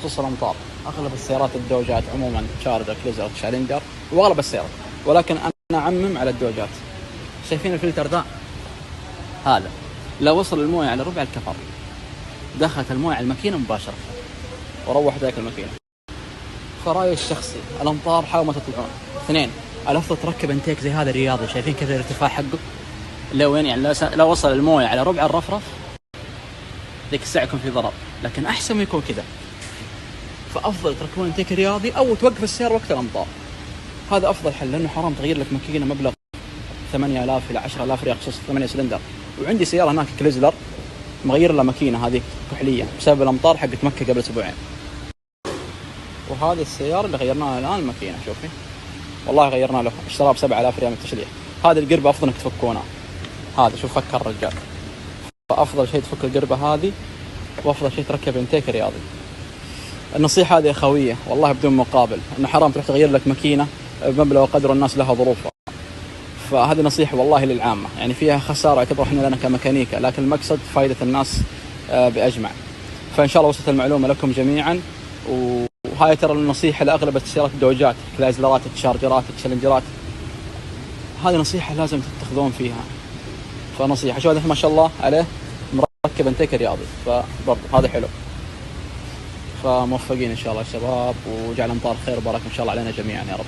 بخصوص الأمطار، أغلب السيارات الدوجات عموما تشارجر كليزر تشالنجر وأغلب السيارات، ولكن أنا أعمم على الدوجات. شايفين الفلتر ذا؟ هذا لو وصل المويه على ربع الكفر دخلت المويه على الماكينة مباشرة وروح ذاك الماكينة. فرأيي الشخصي الأمطار حاول ما تطلعون. اثنين، الأفضل تركب انتيك زي هذا رياضي، شايفين كذا الارتفاع حقه لو وين، يعني لو وصل المويه على ربع الرفرف ذيك الساعة يكون في ضرر، لكن أحسن ما يكون كذا. فأفضل تركبون انتيك رياضي أو توقف السيارة وقت الأمطار، هذا أفضل حل، لأنه حرام تغير لك ماكينة مبلغ 8000 إلى 10000 ريال خصوصا 8 سلندر. وعندي سيارة هناك كليزلر مغير لها ماكينة هذه كحلية بسبب الأمطار حقت مكة قبل أسبوعين. وهذه السيارة اللي غيرناها الآن الماكينة، شوفي والله غيرنا له، اشتراه ب7000 ريال من التشليح. هذه القربة أفضل إنك تفكونها، هذا شوف فكر الرجال. فأفضل شيء تفك القربة هذه، وأفضل شيء تركب انتيك رياضي. النصيحة هذه أخوية والله بدون مقابل، إنه حرام تروح تغير لك ماكينة بمبلغ وقدر، الناس لها ظروفها. فهذه نصيحة والله للعامة، يعني فيها خسارة يعتبر إحنا لنا كميكانيكا، لكن المقصد فائدة الناس بأجمع. فإن شاء الله وصلت المعلومة لكم جميعا. وهاي ترى النصيحة لأغلب السيارات الدوجات، كلايزلرات، التشارجرات، التشالنجرات، هذه نصيحة لازم تتخذون فيها. فنصيحة شو هذا ما شاء الله عليه مركب انتيك رياضي، فبرضه هذا حلو. فموفقين إن شاء الله الشباب، وجعل أمطار خير وبركة إن شاء الله علينا جميعا يا رب.